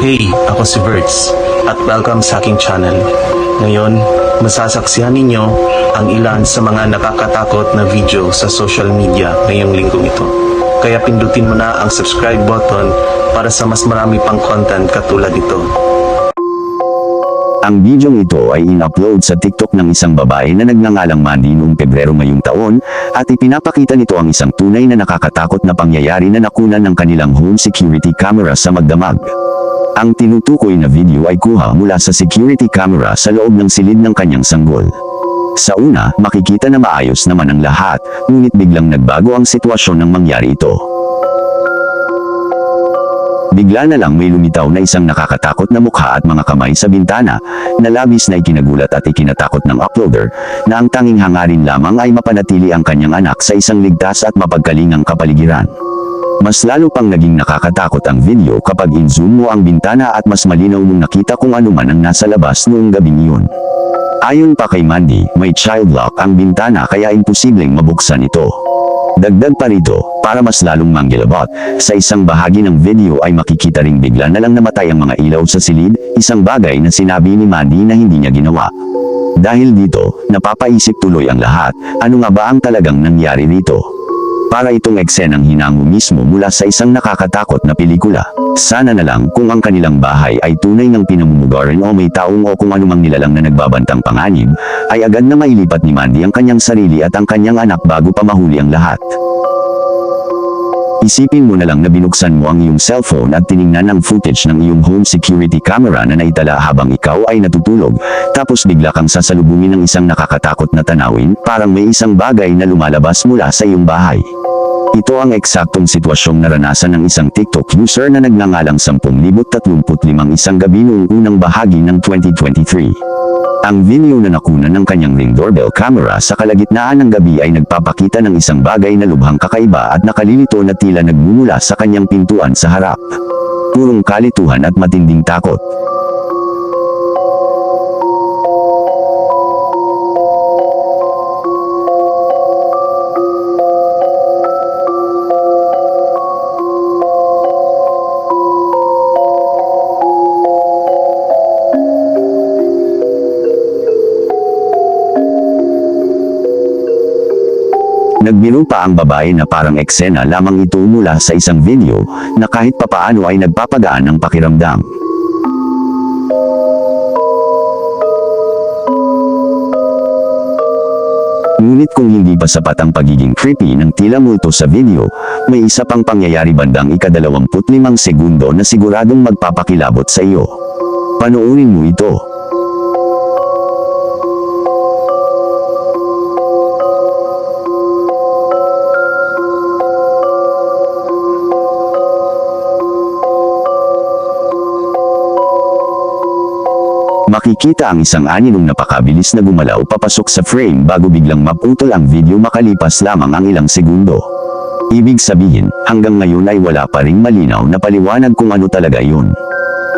Hey, ako si Verts at welcome sa aking channel. Ngayon, masasaksihan ninyo ang ilan sa mga nakakatakot na video sa social media ngayong linggong ito. Kaya pindutin mo na ang subscribe button para sa mas marami pang content katulad ito. Ang bidyong ito ay in-upload sa TikTok ng isang babae na nagngangalang Mandy noong Pebrero ngayong taon at ipinapakita nito ang isang tunay na nakakatakot na pangyayari na nakunan ng kanilang home security camera sa magdamag. Ang tinutukoy na video ay kuha mula sa security camera sa loob ng silid ng kanyang sanggol. Sa una, makikita na maayos naman ang lahat, ngunit biglang nagbago ang sitwasyon nang mangyari ito. Bigla na lang may lumitaw na isang nakakatakot na mukha at mga kamay sa bintana, na labis na ikinagulat at ikinatakot ng uploader, na ang tanging hangarin lamang ay mapanatili ang kanyang anak sa isang ligtas at mapagkalingang kapaligiran. Mas lalo pang naging nakakatakot ang video kapag in-zoom mo ang bintana at mas malinaw mong nakita kung ano man ang nasa labas noong gabing iyon. Ayon pa kay Mandy, may child lock ang bintana kaya imposibleng mabuksan ito. Dagdag pa rito, para mas lalong manggilabot, sa isang bahagi ng video ay makikita ring bigla na lang namatay ang mga ilaw sa silid, isang bagay na sinabi ni Mandy na hindi niya ginawa. Dahil dito, napapaisip tuloy ang lahat, ano nga ba ang talagang nangyari rito? Para itong eksenang hinango mismo mula sa isang nakakatakot na pelikula. Sana na lang kung ang kanilang bahay ay tunay ng pinamumugaran o may taong o kung anumang nilalang na nagbabantang panganib, ay agad na mailipat ni Mandy ang kanyang sarili at ang kanyang anak bago pa mahuli ang lahat. Isipin mo na lang na binuksan mo ang iyong cellphone at tiningnan ang footage ng iyong home security camera na naitala habang ikaw ay natutulog, tapos bigla kang sasalubungin ng isang nakakatakot na tanawin, parang may isang bagay na lumalabas mula sa iyong bahay. Ito ang eksaktong sitwasyong naranasan ng isang TikTok user na nagngangalang 10,035 isang gabi noong unang bahagi ng 2023. Ang video na nakunan ng kanyang Ring doorbell camera sa kalagitnaan ng gabi ay nagpapakita ng isang bagay na lubhang kakaiba at nakalilito na tila nagmumula sa kanyang pintuan sa harap. Purong kalituhan at matinding takot. Nagbiro pa ang babae na parang eksena lamang ito mula sa isang video na kahit papaano ay nagpapagaan ng pakiramdam. Ngunit kung hindi pa sapat ang pagiging creepy ng tila multo sa video, may isa pang pangyayari bandang ika-25 segundo na siguradong magpapakilabot sa iyo. Panoorin mo ito. Makikita ang isang aninong napakabilis na gumalaw papasok sa frame bago biglang maputol ang video makalipas lamang ang ilang segundo. Ibig sabihin, hanggang ngayon ay wala pa ring malinaw na paliwanag kung ano talaga yun.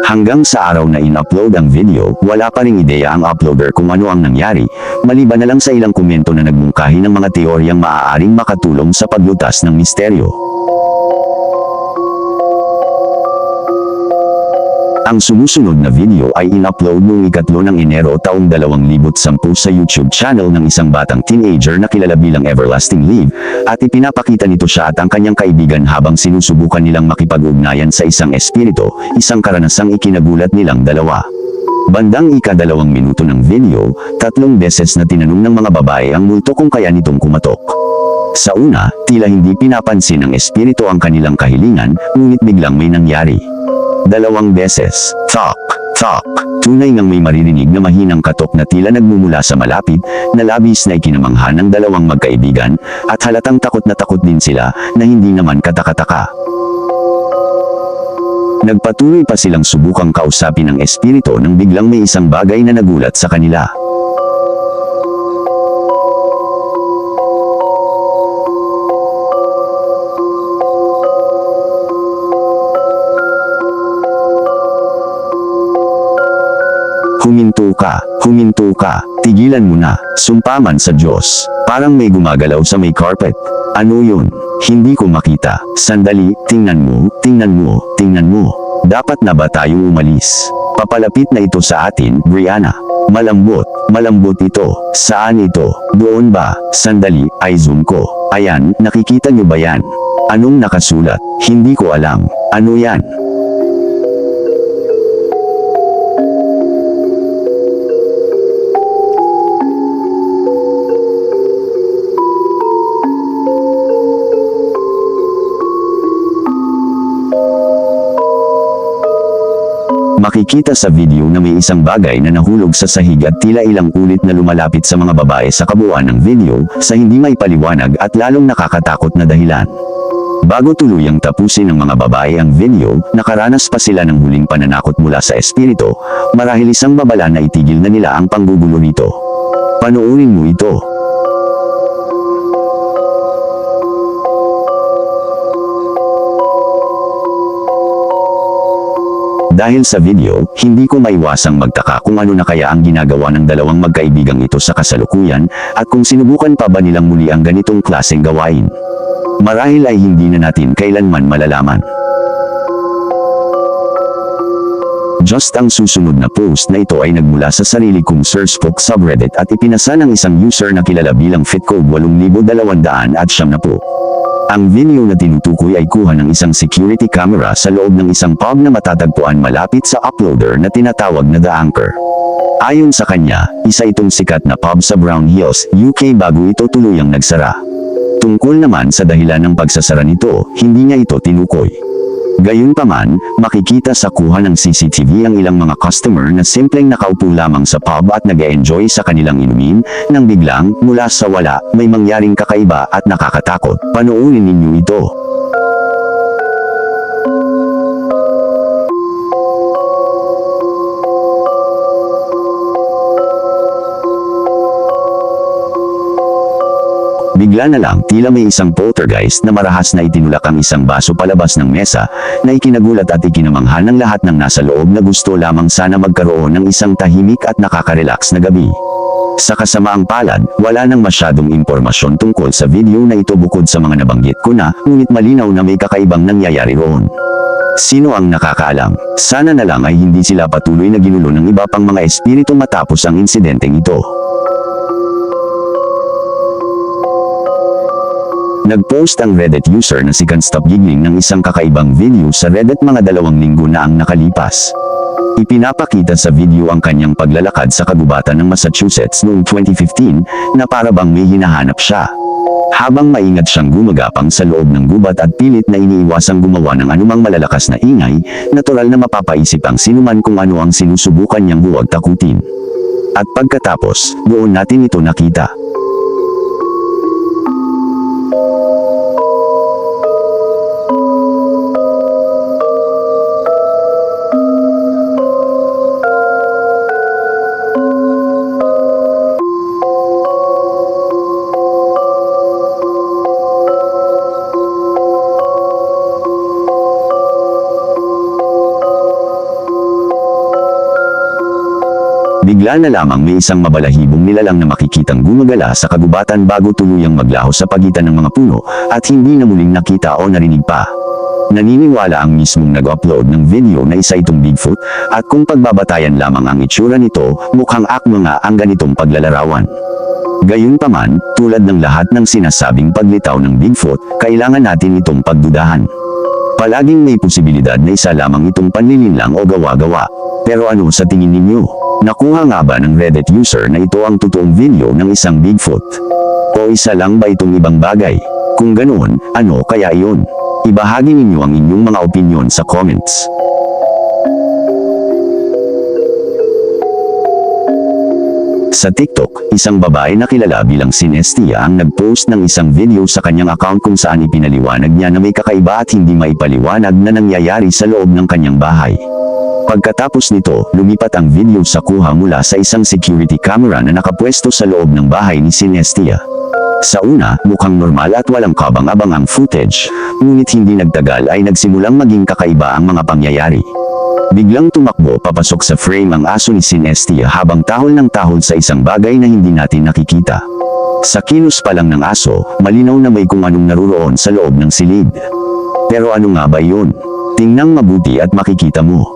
Hanggang sa araw na in-upload ang video, wala pa ring ideya ang uploader kung ano ang nangyari, maliban na lang sa ilang komento na nagmungkahi ng mga teoryang maaaring makatulong sa paglutas ng misteryo. Ang sumusunod na video ay in-upload noong ika-3 ng Enero taong 2010 sa YouTube channel ng isang batang teenager na kilala bilang Everlasting Liv, at ipinapakita nito siya at ang kanyang kaibigan habang sinusubukan nilang makipag-ugnayan sa isang espiritu, isang karanasang ikinagulat nilang dalawa. Bandang ika-2 minuto ng video, 3 beses na tinanong ng mga babae ang multo kung kaya nitong kumatok. Sa una, tila hindi pinapansin ng espiritu ang kanilang kahilingan, ngunit biglang may nangyari. 2 beses, thok, thok. Tunay ngang may maririnig na mahinang katok na tila nagmumula sa malapit, na labis na ikinamangha ng dalawang magkaibigan, at halatang takot na takot din sila, na hindi naman katakataka. Nagpatuloy pa silang subukang kausapin ng espiritu nang biglang may isang bagay na nagulat sa kanila. Huminto ka, tigilan mo na, sumpaman sa Diyos. Parang may gumagalaw sa may carpet. Ano yun? Hindi ko makita. Sandali, tingnan mo, tingnan mo, tingnan mo. Dapat na ba tayong umalis? Papalapit na ito sa atin, Brianna. Malambot, malambot ito. Saan ito? Doon ba? Sandali, ay zoom ko. Ayan, nakikita niyo ba yan? Anong nakasulat? Hindi ko alam. Ano yan? Makikita sa video na may isang bagay na nahulog sa sahig at tila ilang ulit na lumalapit sa mga babae sa kabuuan ng video, sa hindi may paliwanag at lalong nakakatakot na dahilan. Bago tuluyang tapusin ng mga babae ang video, nakaranas pa sila ng huling pananakot mula sa espiritu, marahil isang babala na itigil na nila ang panggugulo rito. Panoorin mo ito. Dahil sa video, hindi ko maiwasang magtaka kung ano na kaya ang ginagawa ng dalawang magkaibigang ito sa kasalukuyan, at kung sinubukan pa ba nilang muli ang ganitong klaseng gawain. Marahil ay hindi na natin kailanman malalaman. Just ang susunod na post na ito ay nagmula sa sarili kong Searchbook subreddit at ipinasa ng isang user na kilala bilang fitcode8270. Ang video na tinutukoy ay kuha ng isang security camera sa loob ng isang pub na matatagpuan malapit sa uploader na tinatawag na The Anchor. Ayon sa kanya, isa itong sikat na pub sa Brown Hills, UK bago ito tuluyang nagsara. Tungkol naman sa dahilan ng pagsasara nito, hindi niya ito tinukoy. Gayunpaman, makikita sa kuha ng CCTV ang ilang mga customer na simpleng nakaupo lamang sa pub at nag-e-enjoy sa kanilang inumin, nang biglang, mula sa wala, may mangyaring kakaiba at nakakatakot. Panoorin ninyo ito. Bigla na lang tila may isang poltergeist na marahas na itinulak ang isang baso palabas ng mesa, na ikinagulat at ikinamangha ng lahat ng nasa loob na gusto lamang sana magkaroon ng isang tahimik at nakaka-relax na gabi. Sa kasamaang palad, wala nang masyadong impormasyon tungkol sa video na ito bukod sa mga nabanggit ko na, ngunit malinaw na may kakaibang nangyayari roon. Sino ang nakakaalam? Sana na lang ay hindi sila patuloy na ginulo ng iba pang mga espiritu matapos ang insidenteng ito. Nag-post ang Reddit user na si Can't Stop Giggling ng isang kakaibang video sa Reddit mga 2 linggo na ang nakalipas. Ipinapakita sa video ang kanyang paglalakad sa kagubatan ng Massachusetts noong 2015 na para bang may hinahanap siya. Habang maingat siyang gumagapang sa loob ng gubat at pilit na iniiwasang gumawa ng anumang malalakas na ingay, natural na mapapaisip ang sinuman kung ano ang sinusubukan niyang huwag takutin. At pagkatapos, doon natin ito nakita. Bigla na lamang may isang mabalahibong nilalang na makikitang gumagala sa kagubatan bago tuluyang maglaho sa pagitan ng mga puno, at hindi na muling nakita o narinig pa. Naniniwala ang mismong nag-upload ng video na isa itong Bigfoot, at kung pagbabatayan lamang ang itsura nito, mukhang akma nga ang ganitong paglalarawan. Gayunpaman, tulad ng lahat ng sinasabing paglitaw ng Bigfoot, kailangan natin itong pagdudahan. Palaging may posibilidad na isa lamang itong panlilinlang o gawa-gawa. Pero ano sa tingin ninyo? Nakuha nga ba ng Reddit user na ito ang totoong video ng isang Bigfoot? O isa lang ba itong ibang bagay? Kung ganoon, ano kaya iyon? Ibahagi ninyo ang inyong mga opinyon sa comments. Sa TikTok, isang babae na kilala bilang Sinestia ang nag-post ng isang video sa kanyang account kung saan ipinaliwanag niya na may kakaiba at hindi maipaliwanag na nangyayari sa loob ng kanyang bahay. Pagkatapos nito, lumipat ang video sa kuha mula sa isang security camera na nakapwesto sa loob ng bahay ni Sinestia. Sa una, mukhang normal at walang kabang-abang ang footage, ngunit hindi nagtagal ay nagsimulang maging kakaiba ang mga pangyayari. Biglang tumakbo papasok sa frame ang aso ni Sinestia habang tahol ng tahol sa isang bagay na hindi natin nakikita. Sa kilos pa lang ng aso, malinaw na may kung anong naruroon sa loob ng silid. Pero ano nga ba yun? Tingnan mabuti at makikita mo.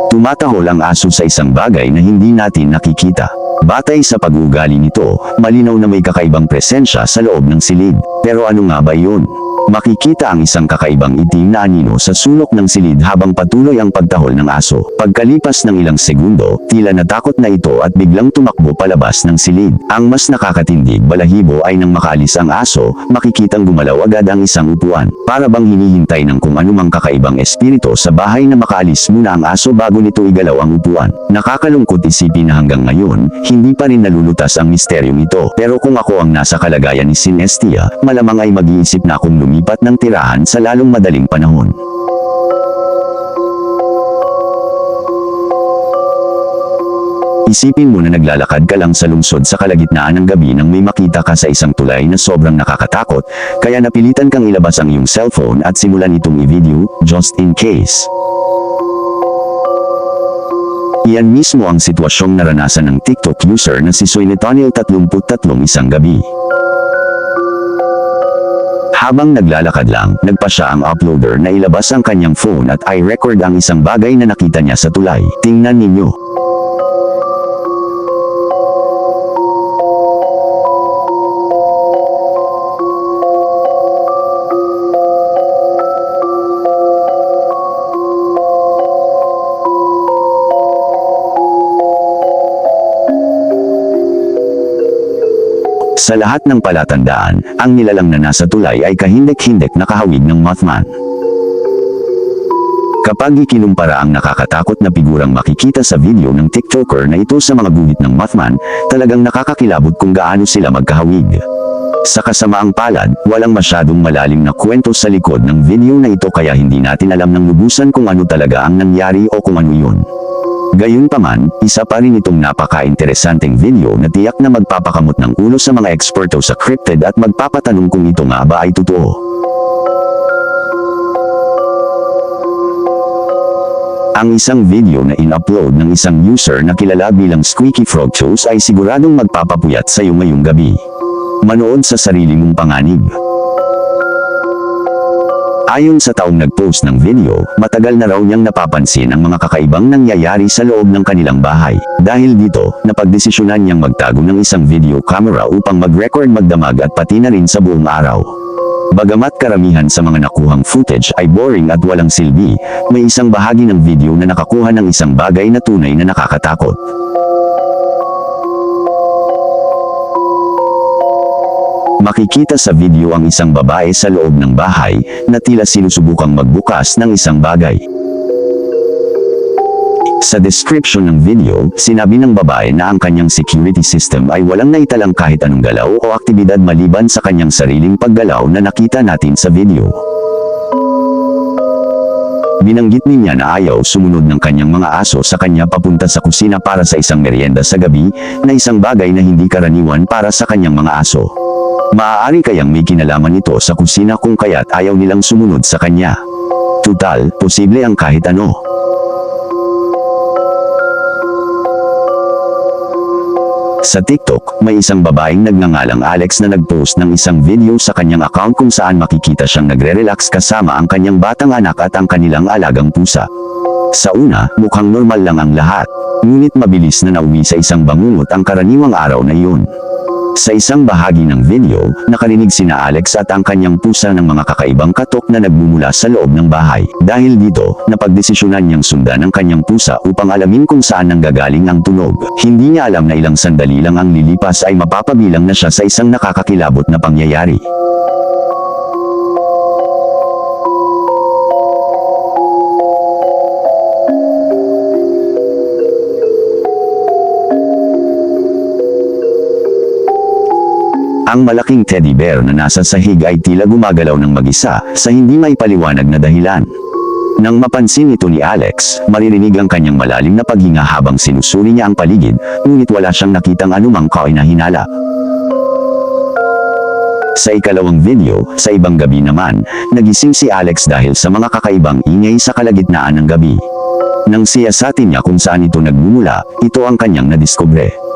Tumatahol ang aso sa isang bagay na hindi natin nakikita. Batay sa pag-uugali nito, malinaw na may kakaibang presensya sa loob ng silid. Pero ano nga ba yun? Makikita ang isang kakaibang itim na anino sa sulok ng silid habang patuloy ang pagtahol ng aso. Pagkalipas ng ilang segundo, tila natakot na ito at biglang tumakbo palabas ng silid. Ang mas nakakatindig balahibo ay nang makaalis ang aso, makikitang gumalaw agad ang isang upuan. Para bang hinihintay ng kung anumang kakaibang espiritu sa bahay na makaalis muna ang aso bago nito igalaw ang upuan. Nakakalungkot isipin na hanggang ngayon, hindi pa rin nalulutas ang misteryong ito. Pero kung ako ang nasa kalagayan ni Sinestia, malamang ay mag-iisip na akong lumipat ng tirahan sa lalong madaling panahon. Isipin mo na naglalakad ka lang sa lungsod sa kalagitnaan ng gabi nang may makita ka sa isang tulay na sobrang nakakatakot, kaya napilitan kang ilabas ang iyong cellphone at simulan itong i-video, just in case. Iyan mismo ang sitwasyong naranasan ng TikTok user na si Soy-Nathaniel 33 isang gabi. Habang naglalakad lang, nagpa siya ang uploader na ilabas ang kanyang phone at i-record ang isang bagay na nakita niya sa tulay. Tingnan ninyo. Sa lahat ng palatandaan, ang nilalang na nasa tulay ay kahindik-hindik na kahawig ng Mothman. Kapag ikinumpara ang nakakatakot na figurang makikita sa video ng TikToker na ito sa mga guhit ng Mothman, talagang nakakakilabot kung gaano sila magkahawig. Sa kasamaang palad, walang masyadong malalim na kwento sa likod ng video na ito kaya hindi natin alam ng lubusan kung ano talaga ang nangyari o kung ano yun. Gayunpaman, isa pa rin itong napaka-interesanteng video na tiyak na magpapakamot ng ulo sa mga eksperto sa cryptid at magpapatanong kung ito nga ba ay totoo. Ang isang video na in-upload ng isang user na kilala bilang Squeaky Frog Toes ay siguradong magpapapuyat sa iyo ngayong gabi. Manood sa sarili mong panganib. Ayon sa taong nag-post ng video, matagal na raw niyang napapansin ang mga kakaibang nangyayari sa loob ng kanilang bahay. Dahil dito, napagdesisyonan niyang magtago ng isang video camera upang mag-record magdamag at pati na rin sa buong araw. Bagamat karamihan sa mga nakuhang footage ay boring at walang silbi, may isang bahagi ng video na nakakuha ng isang bagay na tunay na nakakatakot. Makikita sa video ang isang babae sa loob ng bahay na tila sinusubukang magbukas ng isang bagay. Sa description ng video, sinabi ng babae na ang kanyang security system ay walang naitalang kahit anong galaw o aktibidad maliban sa kanyang sariling paggalaw na nakita natin sa video. Binanggit niya na ayaw sumunod ng kanyang mga aso sa kanya papunta sa kusina para sa isang merienda sa gabi, na isang bagay na hindi karaniwan para sa kanyang mga aso. Maaari kayang may kinalaman ito sa kusina kung kaya't ayaw nilang sumunod sa kanya. Tutal, posible ang kahit ano. Sa TikTok, may isang babaeng nagngangalang Alex na nagpost ng isang video sa kanyang account kung saan makikita siyang nagre-relax kasama ang kanyang batang anak at ang kanilang alagang pusa. Sa una, mukhang normal lang ang lahat, ngunit mabilis na nauwi sa isang bangungot ang karaniwang araw na iyon. Sa isang bahagi ng video, nakarinig sina Alex at ang kanyang pusa ng mga kakaibang katok na nagmumula sa loob ng bahay. Dahil dito, napagdesisyonan niyang sundan ang kanyang pusa upang alamin kung saan nanggagaling ang tunog. Hindi niya alam na ilang sandali lang ang lilipas ay mapapabilang na siya sa isang nakakakilabot na pangyayari. Ang malaking teddy bear na nasa sahig ay tila gumagalaw ng mag-isa sa hindi maipaliwanag na dahilan. Nang mapansin ito ni Alex, maririnig ang kanyang malalim na paghinga habang sinusuri niya ang paligid, ngunit wala siyang nakitang anumang kainahinala. Sa ikalawang video, sa ibang gabi naman, nagising si Alex dahil sa mga kakaibang ingay sa kalagitnaan ng gabi. Nang siyasatin niya kung saan ito nagmumula, ito ang kanyang nadiskubre.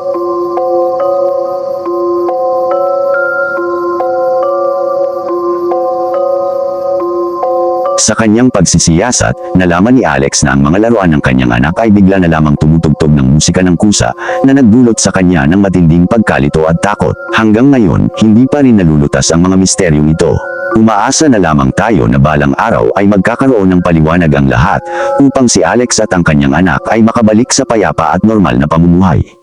Sa kanyang pagsisiyasat, nalaman ni Alex na ang mga laruan ng kanyang anak ay bigla na lamang tumutugtog ng musika ng kusa na nagdulot sa kanya ng matinding pagkalito at takot. Hanggang ngayon, hindi pa rin nalulutas ang mga misteryong ito. Umaasa na lamang tayo na balang araw ay magkakaroon ng paliwanag ang lahat upang si Alex at ang kanyang anak ay makabalik sa payapa at normal na pamumuhay.